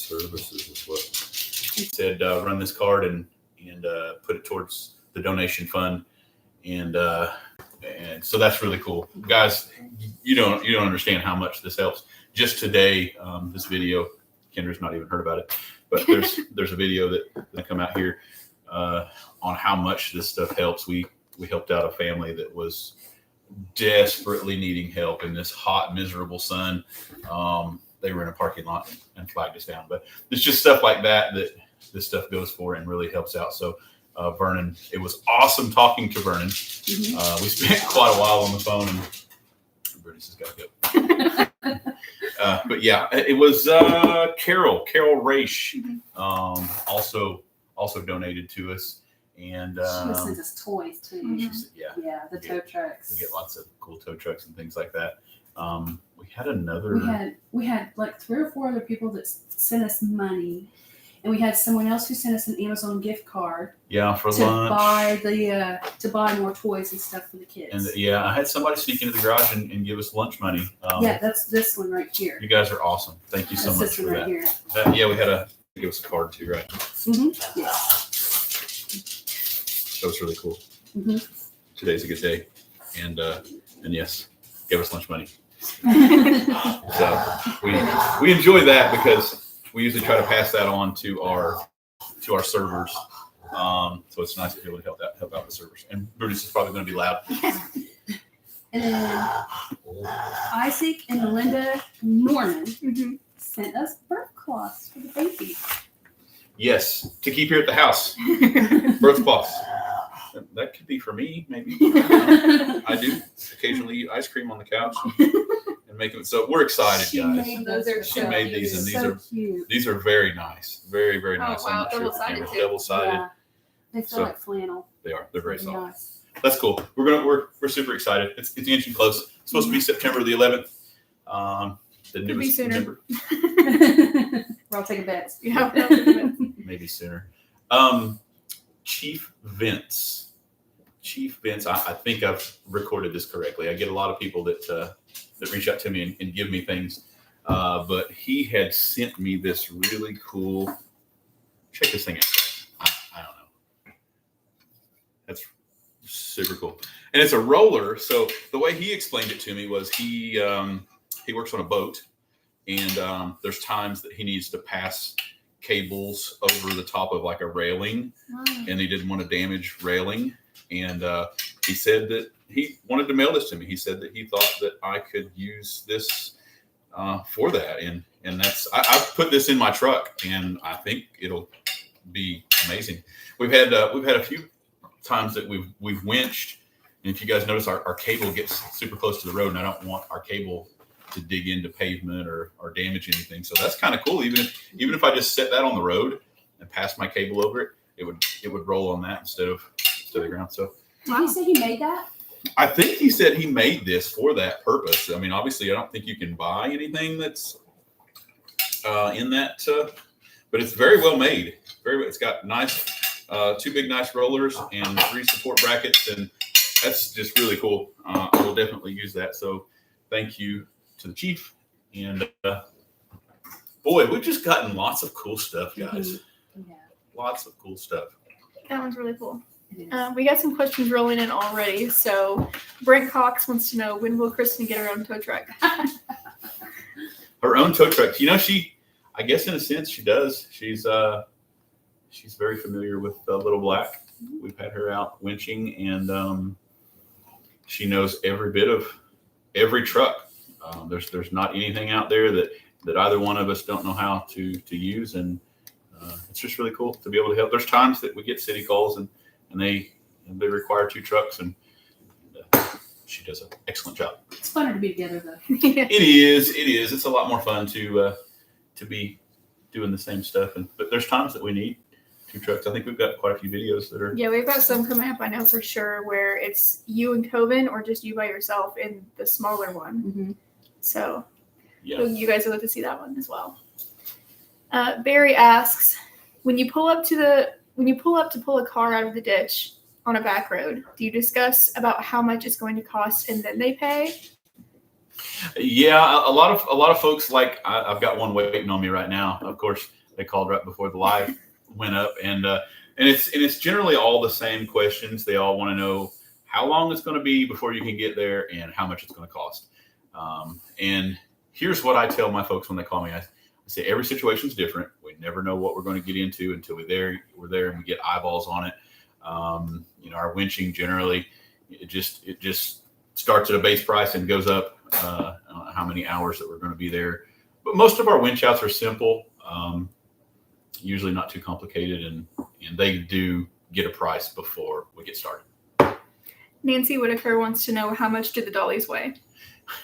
services is what he said. Run this card and put it towards the donation fund, and so that's really cool, guys. You don't understand how much this helps. Just today, this video, Kendra's not even heard about it, but there's a video that come out here on how much this stuff helps. We helped out a family that was desperately needing help in this hot, miserable sun. They were in a parking lot and flagged us down. But it's just stuff like that this stuff goes for and really helps out. So Vernon, it was awesome talking to Vernon. Mm-hmm. We spent quite a while on the phone, and Brutus has got to go. But yeah, it was Carol Raish, also donated to us. And she sent us toys too. Mm-hmm. Yeah, the tow trucks. We get lots of cool tow trucks and things like that. We had another. We had like 3 or 4 other people that sent us money, and we had someone else who sent us an Amazon gift card. Yeah, for to lunch. To buy more toys and stuff for the kids. And I had somebody sneak into the garage and give us lunch money. That's this one right here. You guys are awesome. Thank you so much this for one that. Right here. We had give us a card too, right? Mm-hmm. Yeah. That was really cool. Mm-hmm. Today's a good day, and yes, give us lunch money. So we enjoy that because we usually try to pass that on to our servers. So it's nice to be able to help out the servers. And Brutus is probably going to be loud. And then Isaac and Melinda Norman sent us birth cloths for the baby. Yes, to keep here at the house. Birth cloths. That could be for me, maybe. I do occasionally eat ice cream on the couch and make it. So we're excited, guys. She made these, and these are very nice, very, very nice. Oh, wow, double-sided. Yeah. They feel like flannel. They are. They're very soft. Nice. That's cool. We're super excited. It's inching close. It's supposed to be September the 11th. The Could be sooner. November. We're all taking bets. Yeah, maybe sooner. Chief Vince, I think I've recorded this correctly. I get a lot of people that reach out to me and give me things, but he had sent me this really cool. Check this thing out. I don't know. That's super cool, and it's a roller. So the way he explained it to me was he works on a boat, and there's times that he needs to pass cables over the top of like a railing, and he didn't want to damage railing. And he said that he wanted to mail this to me. He said that he thought that I could use this for that, and that's I put this in my truck, and I think it'll be amazing. We've had a few times that we've winched, and if you guys notice, our cable gets super close to the road, and I don't want our cable to dig into pavement or damage anything. So that's kind of cool. Even if I just set that on the road and pass my cable over it would roll on that instead of the ground. So did he say he made that? I think he said he made this for that purpose. I mean, obviously, I don't think you can buy anything that's in that, but it's very well made. It's got nice, 2 big nice rollers and 3 support brackets, and that's just really cool. I will definitely use that. So thank you to the chief, and boy, we've just gotten lots of cool stuff, guys. Mm-hmm. Yeah. Lots of cool stuff. That one's really cool. We got some questions rolling in already. So Brent Cox wants to know, when will Kristen get her own tow truck? Her own tow truck. I guess in a sense she does. She's very familiar with Little Black. We've had her out winching, and she knows every bit of every truck. There's not anything out there that either one of us don't know how to use, and it's just really cool to be able to help. There's times that we get city calls and they require 2 trucks, and she does an excellent job. It's funner to be together though. It is. It's a lot more fun to be doing the same stuff, but there's times that we need 2 trucks. I think we've got quite a few videos that are. Yeah, we've got some coming up, I know for sure, where it's you and Coven or just you by yourself in the smaller one. Mm-hmm. So yeah, you guys will get to see that one as well. Barry asks, when you pull up to pull a car out of the ditch on a back road, do you discuss about how much it's going to cost and then they pay? Yeah, a lot of folks I've got one waiting on me right now. Of course, they called right before the live went up, and it's generally all the same questions. They all want to know how long it's going to be before you can get there and how much it's going to cost. And here's what I tell my folks when they call me. I say every situation's different. We never know what we're going to get into until we're there and we get eyeballs on it. Our winching generally it just starts at a base price and goes up how many hours that we're going to be there. But most of our winch outs are simple, usually not too complicated, and they do get a price before we get started. Nancy Whitaker wants to know, how much do the dollies weigh?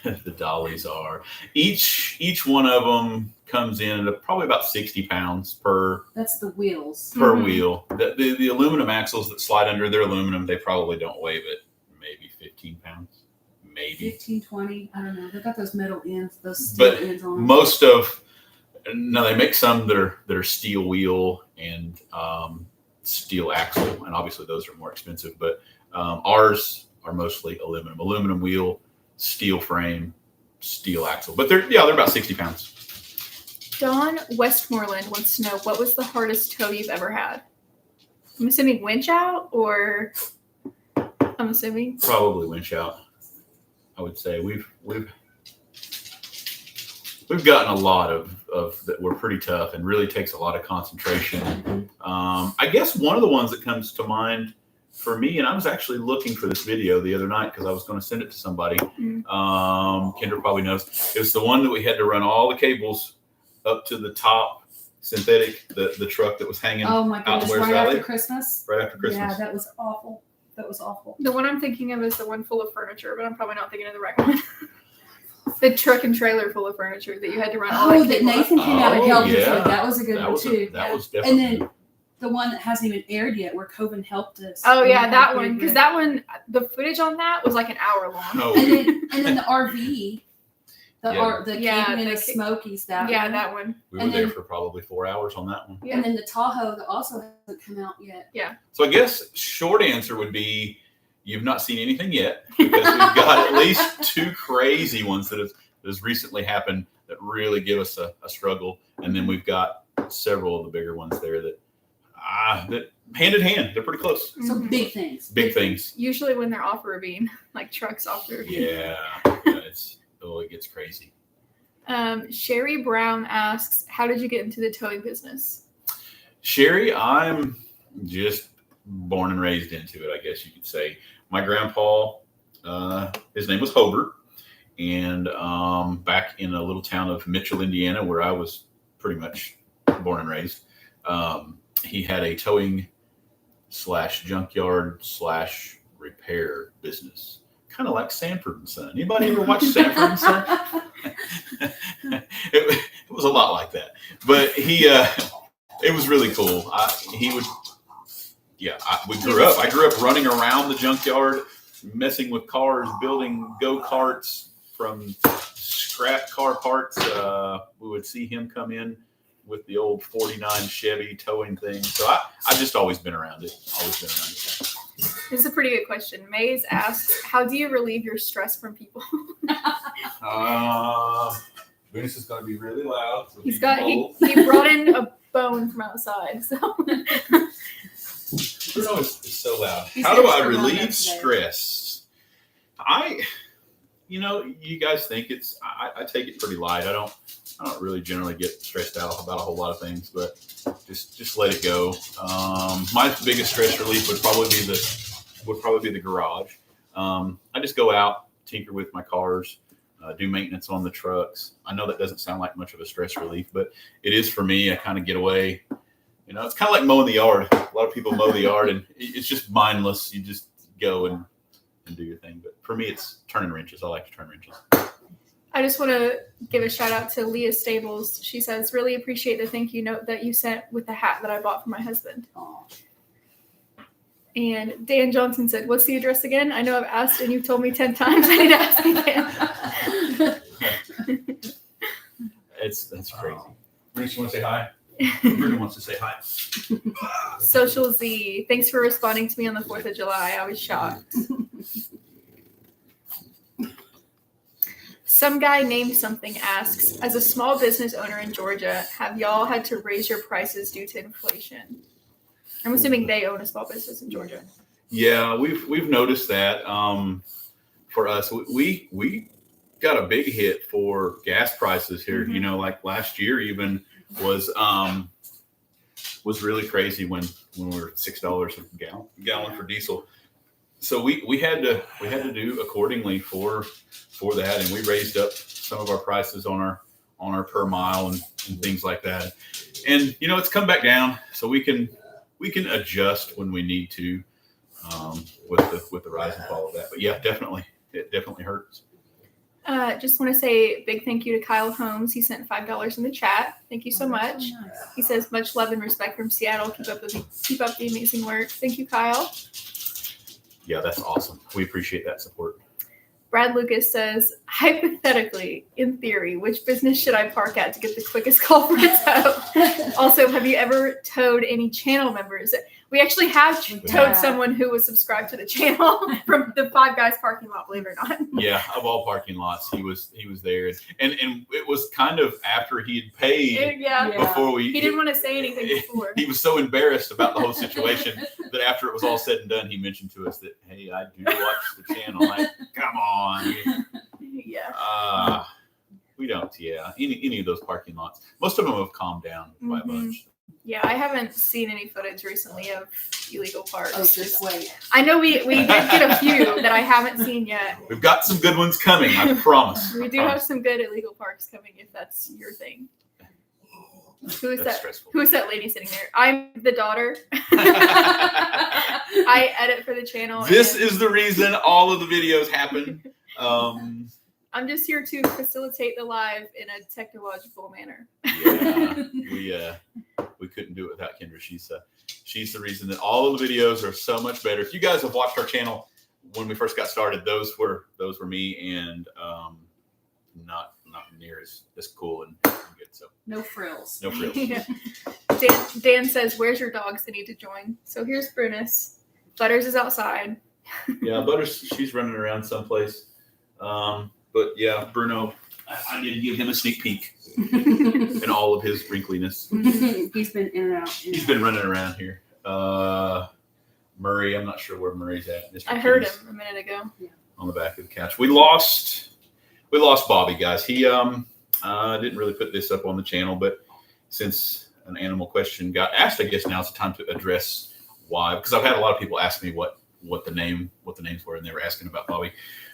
The dollies are each one of them comes in at probably about 60 pounds per. That's the wheels. Per wheel. The aluminum axles that slide under, they're aluminum. They probably don't weigh but maybe 15 pounds, maybe 15, 20. I don't know. They've got those metal ends, those steel ends on them. Now they make some that are steel wheel and steel axle, and obviously those are more expensive. But ours are mostly aluminum wheel, steel frame, steel axle. But they're about 60 pounds. Dawn Westmoreland wants to know, what was the hardest tow you've ever had? I'm assuming winch out, or I'm assuming Probably winch out. I would say we've gotten a lot of that were pretty tough and really takes a lot of concentration. I guess one of the ones that comes to mind for me, and I was actually looking for this video the other night because I was going to send it to somebody. Kendra probably knows. It was the one that we had to run all the cables up to the top synthetic, the truck that was hanging. Oh my out in goodness! Wares Right Valley. after Christmas. Right after Christmas. Yeah, that was awful. the one I'm thinking of is the one full of furniture, but I'm probably not thinking of the right one. The truck and trailer full of furniture that you had to run all Oh, that that cable up. Nathan came out and helped us yeah. with. That was a good That one was too. that was And definitely. then the one that hasn't even aired yet, where Coven helped us. Oh yeah, And that we one, did because it. that one, the footage on that was like an hour long. No, And then the RV, Yeah. the Yeah, camping in the the Smokies. That Yeah, one. that one. we were and there then- for probably 4 hours on that one. Yeah. And then the Tahoe that also hasn't come out yet. So I guess short answer would be you've not seen anything yet, because we've got at least two crazy ones that has recently happened that really give us a struggle, and then we've got several of the bigger ones there that hand in hand, they're pretty close. So Mhm. big things. Big things. Usually when they're off ravine, like trucks off the ravine. Yeah, it gets crazy. Sherry Brown asks, how did you get into the towing business? Sherry, I'm just born and raised into it, I guess you could say. My grandpa, his name was Hobart, and back in a little town of Mitchell, Indiana, where I was pretty much born and raised, he had a towing / junkyard / repair business, kind of like Sanford and Son. Anybody ever watch Sanford and Son? It was a lot like that, but it was really cool. I grew up running around the junkyard, messing with cars, building go-karts from scrap car parts. We would see him come in with the old 49 Chevy towing thing. So I've just always been around it. This is a pretty good question. Maze asks, how do you relieve your stress from people? Venus is going to be really loud. So He brought in a bone from outside. So It's so loud. He's How do I extra loud relieve today. stress? You guys think I take it pretty light. I don't really generally get stressed out about a whole lot of things, but just let it go. My biggest stress relief would probably be the garage. I just go out, tinker with my cars, do maintenance on the trucks. I know that doesn't sound like much of a stress relief, but it is for me. I kind of get away. It's kind of like mowing the yard. A lot of people mow the yard, and it's just mindless. You just go and do your thing. But for me, it's turning wrenches. I like to turn wrenches. I just want to give a shout out to Leah Stables. She says, really appreciate the thank you note that you sent with the hat that I bought for my husband. Aw. And Dan Johnson said, what's the address again? I know I've asked and you've told me 10 times. I need to ask again. That's crazy. Bruce, you want to say hi? Bruno wants to say hi. Social Z, thanks for responding to me on the 4th of July. I was shocked. Some guy named something asks, as a small business owner in Georgia, have y'all had to raise your prices due to inflation? I'm assuming they own a small business in Georgia. Yeah, we've noticed that. For us, we got a big hit for gas prices here. Mhm. You know, like last year even was really crazy when we were $6 a gallon for diesel. So we had to do accordingly for that, and we raised up some of our prices on our per mile and things like that. And you know, it's come back down, so we can adjust when we need to with the rise and fall of that. But yeah, definitely, it definitely hurts. Just want to say big thank you to Kyle Holmes. He sent $5 in the chat. Thank you so much. That's so nice. He says much love and respect from Seattle. Keep up the amazing work. Thank you, Kyle. Yeah, that's awesome. We appreciate that support. Brad Lucas says, hypothetically, in theory, which business should I park at to get the quickest call for a tow? Also, have you ever towed any channel members? We actually have towed Yeah. someone who was subscribed to the channel from the Five Guys parking lot, believe it or not. Yeah, of all parking lots, he was there, and it was kind of after he had paid Yeah. Yeah. before we. He didn't want to say anything before. He was so embarrassed about the whole situation that after it was all said and done, he mentioned to us that, hey, I do watch the channel. Like, come on. Yeah. We don't. Yeah, any of those parking lots. Most of them have calmed down by a Mhm. bunch. Yeah, I haven't seen any footage recently of illegal parks. Oh, just wait. I know we did get a few that I haven't seen yet. We've got some good ones coming. I promise. We do have some good illegal parks coming if that's your thing. Who is That's that? stressful. Who is that lady sitting there? I'm the daughter. I edit for the channel. This and is the reason all of the videos happen. I'm just here to facilitate the live in a technological manner. Yeah, we couldn't do it without Kendra. She's the reason that all of the videos are so much better. If you guys have watched our channel when we first got started, those were me, and not near as cool and good. So No frills. no frills. Yeah. Dan says, "Where's your dogs? They need to join." So here's Brunus. Butters is outside. Yeah, Butters, she's running around someplace. But yeah, Bruno, I need to give him a sneak peek in all of his wrinkliness. He's been in and out. He's been running around here. Murray, I'm not sure where Murray's at. Mr. I heard Kitty's him a minute ago. on the back of the couch. We lost Bobby, guys. He didn't really put this up on the channel, but since an animal question got asked, I guess now's the time to address why. Because I've had a lot of people ask me what the names were, and they were asking about Bobby.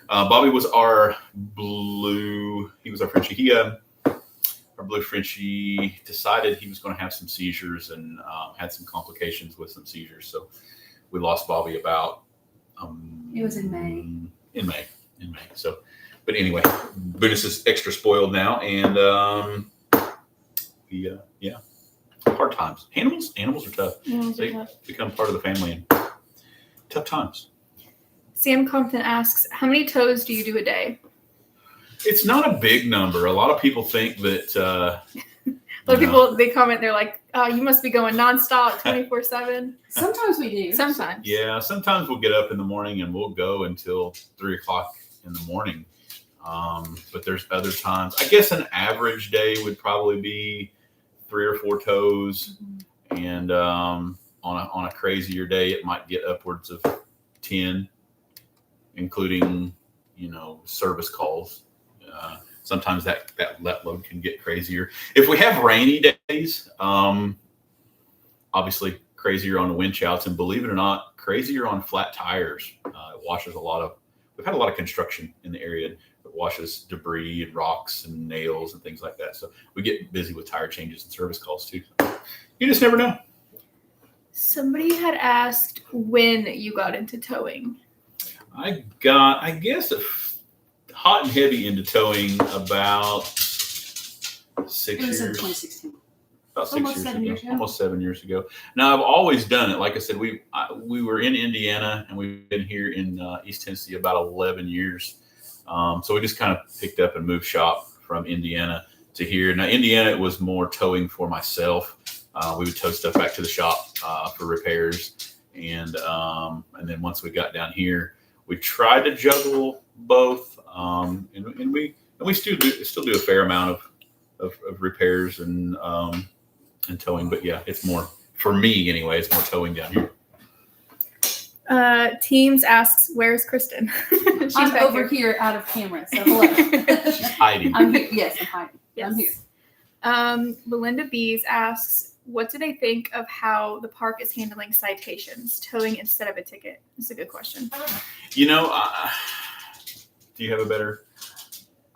Bobby was our blue. He was our Frenchie. Our blue Frenchie decided he was going to have some seizures and had some complications with some seizures. So we lost Bobby about. It was in May. In May. So, but anyway, Buddhist is extra spoiled now, and hard times. Animals are tough. They become part of the family, and tough times. Sam Compton asks, "How many tows do you do a day?" It's not a big number. A lot of people think that. A lot of people, they comment, they're like, "Oh, you must be going nonstop, 24/7." Sometimes we do. Sometimes. Yeah, sometimes we'll get up in the morning and we'll go until 3:00 in the morning. But there's other times. I guess an average day would probably be 3 or 4 tows, and on a crazier day, it might get upwards of 10, including service calls. Sometimes that load can get crazier. If we have rainy days, obviously crazier on the wind shouts, and believe it or not, crazier on flat tires. It washes we've had a lot of construction in the area that washes debris and rocks and nails and things like that. So we get busy with tire changes and service calls too. You just never know. Somebody had asked when you got into towing. I guess hot and heavy into towing about 6 It was in years. 2016. About 6 Almost years 7 ago. years ago. Almost 7 years ago. Now I've always done it. Like I said, we were in Indiana, and we've been here in East Tennessee about 11 years. So we just kind of picked up and moved shop from Indiana to here. Now Indiana, it was more towing for myself. We would tow stuff back to the shop for repairs, and then once we got down here, we tried to juggle both, and we and we still do a fair amount of repairs and towing. But yeah, it's more for me anyway. It's more towing down here. Teams asks, "Where's Kristen?" She's I'm back over here out of camera. So hello. She's hiding. I'm here. Yes, I'm hiding. Yes. I'm here. Belinda Bees asks, "What do they think of how the park is handling citations, towing instead of a ticket?" That's a good question. You know, do you have a better?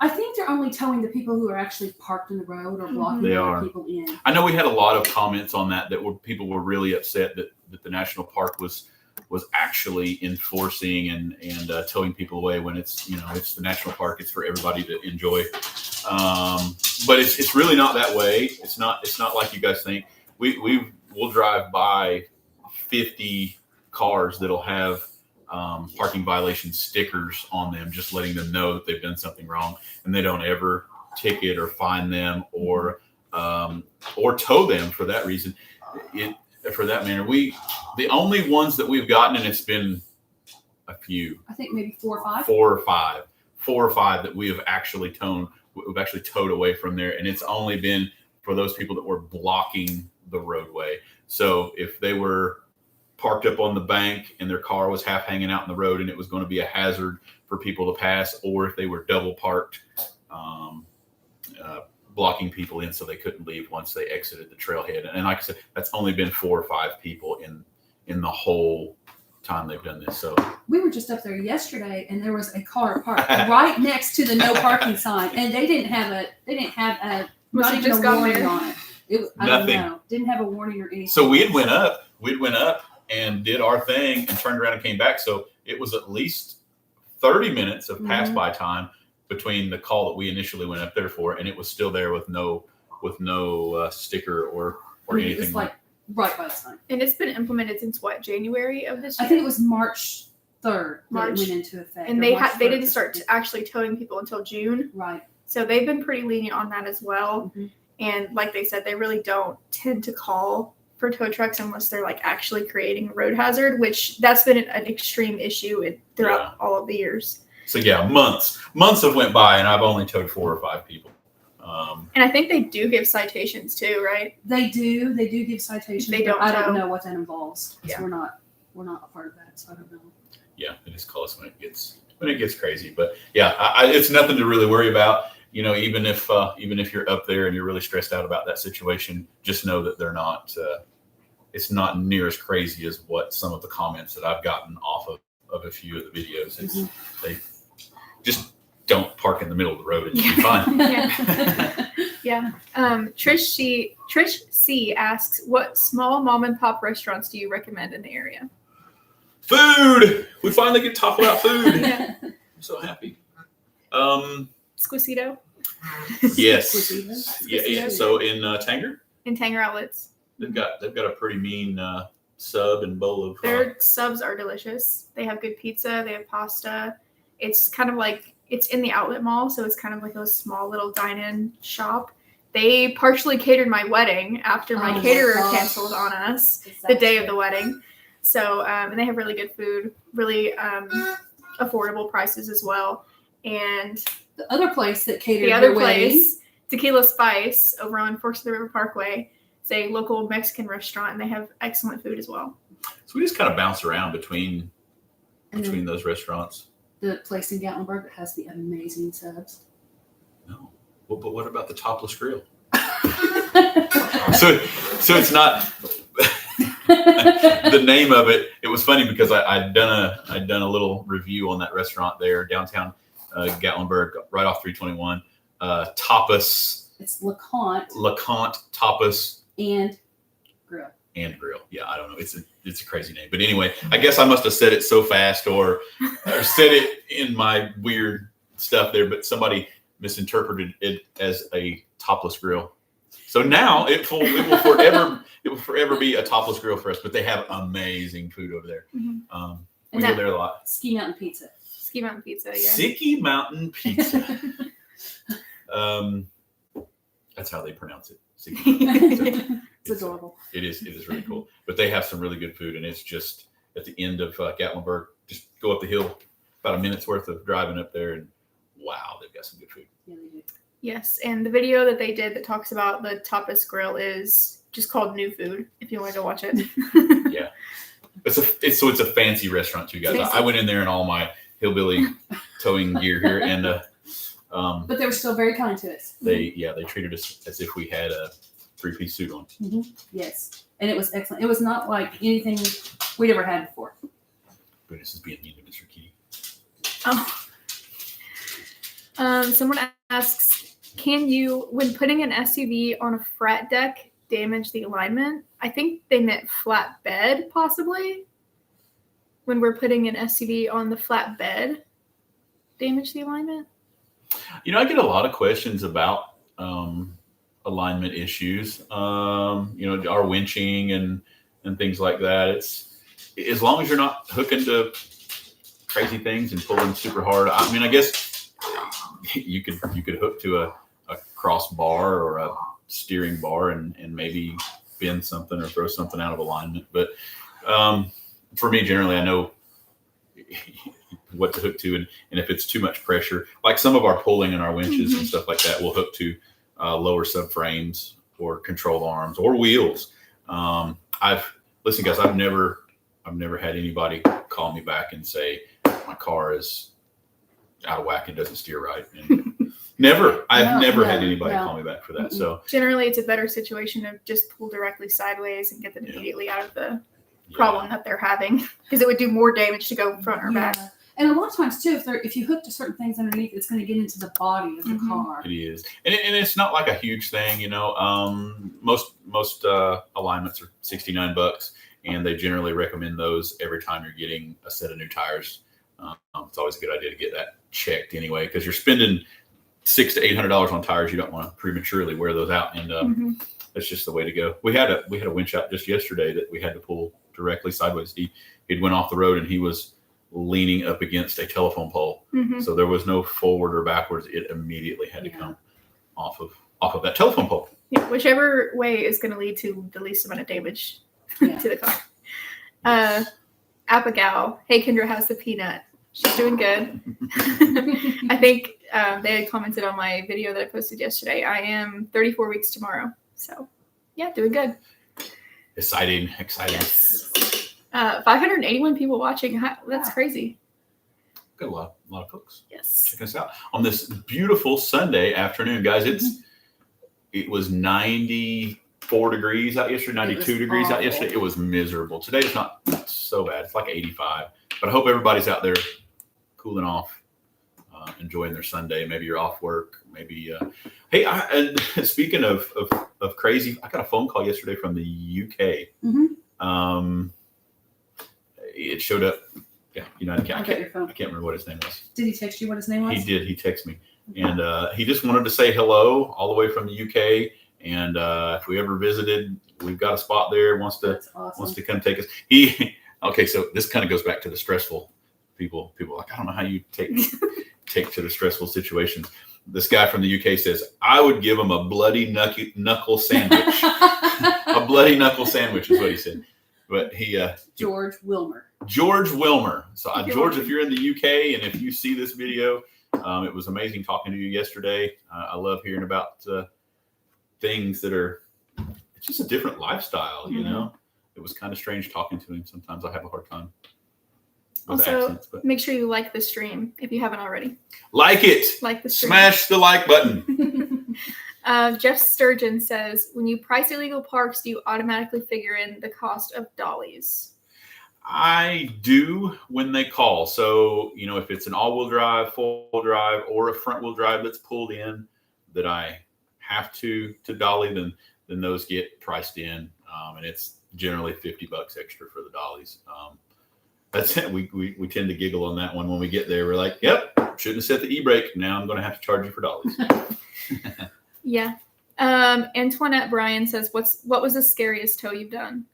I think they're only towing the people who are actually parked in the road or blocking They other are. people in. I know we had a lot of comments on that people were really upset that the national park was actually enforcing and towing people away when it's it's the national park. It's for everybody to enjoy. But it's really not that way. It's not like you guys think. We'll drive by 50 cars that'll have parking violation stickers on them, just letting them know that they've done something wrong, and they don't ever ticket or fine them or tow them for that reason. For that matter, the only ones that we've gotten, and it's been a few. I think maybe 4 or 5. 4 or 5 that we have actually towed away from there, and it's only been for those people that were blocking the roadway. So if they were parked up on the bank and their car was half hanging out in the road and it was going to be a hazard for people to pass, or if they were double parked, blocking people in so they couldn't leave once they exited the trailhead. And like I said, that's only been 4 or 5 people in the whole time they've done this. So We were just up there yesterday, and there was a car parked right next to the no parking sign, and they didn't have a Was not it even just a gone warning there? on it. I don't Nothing. know. Didn't have a warning or anything. So we'd went up and did our thing and turned around and came back. So it was at least 30 minutes of pass by time between the call that we initially went up there for, and it was still there with no sticker or anything. It's like right by the sign. And it's been implemented since what, January of this year? I think it was March 3rd that March. it went into effect. And or they March didn't 1st. start actually towing people until June. Right. So they've been pretty lenient on that as well. Mhm. And like they said, they really don't tend to call for tow trucks unless they're like actually creating a road hazard, which that's been an extreme issue throughout all of the years. So yeah, months have went by, and I've only towed 4 or 5 people. And I think they do give citations too, right? They do give citations. They but don't I tow. don't know what that involves. 'Cause Yeah. we're not a part of that, so I don't know. Yeah, it is close when it gets crazy. But yeah, it's nothing to really worry about. Even if you're up there and you're really stressed out about that situation, just know that they're not. It's not near as crazy as what some of the comments that I've gotten off of a few of the videos. They just don't park in the middle of the road and you'll be fine. Yeah. Trish C asks, what small mom and pop restaurants do you recommend in the area? Food. We finally get to talk about food. Yeah. I'm so happy. Squisito Yes. Squisito. Yeah. So in Tanger, and Tanger Outlets. they've got a pretty mean sub and bowl of. Their subs are delicious. They have good pizza. They have pasta. It's kind of like, it's in the outlet mall, so it's kind of like a small little dine-in shop. They partially catered my wedding after my Oh my caterer gosh. canceled on us the day of the wedding. So, and they have really good food, really affordable prices as well. And The other place that catered the other your wedding, place, Tequila Spice, over on Forks of the River Parkway, is a local Mexican restaurant, and they have excellent food as well. So we just kind of bounce around between and then those restaurants. the place in Gatlinburg that has the amazing subs. No. Well, but what about the Topless Grill? So it's not the name of it. It was funny because I'd done a little review on that restaurant there downtown Gatlinburg, right off 321. Tapas, It's LeConte Tapas and Grill. and Grill. Yeah, I don't know. It's a crazy name, but anyway, I guess I must have said it so fast or said it in my weird stuff there, but somebody misinterpreted it as a topless grill. So now it will forever be a topless grill for us. But they have amazing food over there. Mhm. We go there a lot. Ski Mountain Pizza. Ski Mountain Pizza, yeah. Sicky Mountain Pizza. That's how they pronounce it. Sicky Mountain. It's adorable. It is really cool. But they have some really good food, and it's just at the end of Gatlinburg. Just go up the hill, about a minute's worth of driving up there, and wow, they've got some good food. Yeah, they do. Yes, and the video that they did that talks about the tapas grill is just called New Food. If you want to go watch it. Yeah. It's a fancy restaurant too, guys. Fancy. I went in there in all my hillbilly towing gear here, and But they were still very kind to us. they treated us as if we had a 3-piece suit on. Yes, and it was excellent. It was not like anything we'd ever had before. Goodness is being mean to Mr. Kitty. Oh. Someone asks, can you, when putting an SUV on a frat deck, damage the alignment? I think they meant flat bed, possibly. When we're putting an SUV on the flat bed, damage the alignment? You know, I get a lot of questions about alignment issues. You know, our winching and things like that. It's as long as you're not hooking to crazy things and pulling super hard. I mean, I guess you could hook to a crossbar or a steering bar and maybe bend something or throw something out of alignment. But for me, generally, I know what to hook to, and if it's too much pressure, like some of our pulling and our winches and stuff like that, we'll hook to lower subframes or control arms or wheels. Listen, guys, I've never had anybody call me back and say my car is out of whack and doesn't steer right. And I've never had anybody call me back for that. So generally, it's a better situation to just pull directly sideways and get them immediately out of the problem that they're having, because it would do more damage to go front or back. And a lot of times too, if you hook to certain things underneath, it's going to get into the body of the car. It is, and it's not like a huge thing, you know. Most alignments are $69, and they generally recommend those every time you're getting a set of new tires. It's always a good idea to get that checked anyway, because you're spending $600 to $800 on tires. You don't want to prematurely wear those out, and that's just the way to go. We had a winch out just yesterday that we had to pull directly sideways. He'd went off the road and he was leaning up against a telephone pole, so there was no forward or backwards. It immediately had to come off of that telephone pole. Yeah, whichever way is going to lead to the least amount of damage to the car. Abigail, hey, Kendra, how's the peanut? She's doing good. I think they had commented on my video that I posted yesterday. I am 34 weeks tomorrow, so yeah, doing good. Exciting. Yes. 581 people watching. That's crazy. Got a lot of folks. Yes. Check us out on this beautiful Sunday afternoon, guys. It was 94 degrees out yesterday, 92 degrees out yesterday. It was miserable. Today it's not so bad. It's like 85. But I hope everybody's out there cooling off, enjoying their Sunday. Maybe you're off work. Maybe hey, and speaking of crazy, I got a phone call yesterday from the UK. It showed up. Yeah, United Kingdom. I can't remember what his name was. Did he text you what his name was? He did. He texted me, and he just wanted to say hello all the way from the UK. And if we ever visited, we've got a spot there. Wants to come take us. Okay, so this kind of goes back to the stressful people. People are like, I don't know how you take to the stressful situations. This guy from the UK says, I would give him a bloody knuckle sandwich. A bloody knuckle sandwich is what he said. But George Wilmer. George Wilmer. So George, if you're in the UK and if you see this video, it was amazing talking to you yesterday. I love hearing about things that are, it's just a different lifestyle, you know. It was kind of strange talking to him. Sometimes I have a hard time with also, accents. But make sure you like the stream if you haven't already. Like it. Like the stream. Smash the like button. Jeff Sturgeon says, when you price illegal parks, do you automatically figure in the cost of dollies? I do when they call. So, you know, if it's an all-wheel drive, four-wheel drive, or a front-wheel drive that's pulled in that I have to dolly, then those get priced in. And it's generally $50 extra for the dollies. That's it. We tend to giggle on that one when we get there. We're like, yep, shouldn't have set the e-brake. Now I'm going to have to charge you for dollies. Yeah. Antoinette Bryan says, what was the scariest tow you've done?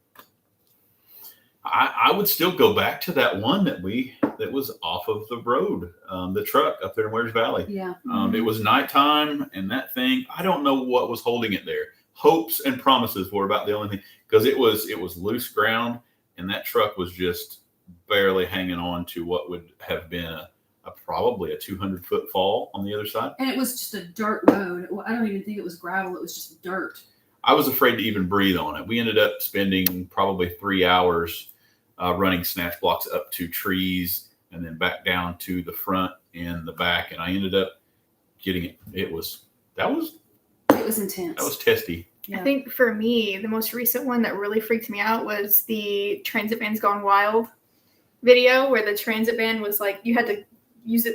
I would still go back to that one that was off of the road, the truck up there in Wares Valley. Yeah. It was nighttime, and that thing, I don't know what was holding it there. Hopes and promises were about the only thing, because it was loose ground, and that truck was just barely hanging on to what would have been a probably a 200-foot fall on the other side. And it was just a dirt road. Well, I don't even think it was gravel. It was just dirt. I was afraid to even breathe on it. We ended up spending probably 3 hours running snatch blocks up to trees and then back down to the front and the back. And I ended up getting it. That was Intense. testy. Yeah. I think for me, the most recent one that really freaked me out was the Transit Van's Gone Wild video, where the transit van was like, you had to use it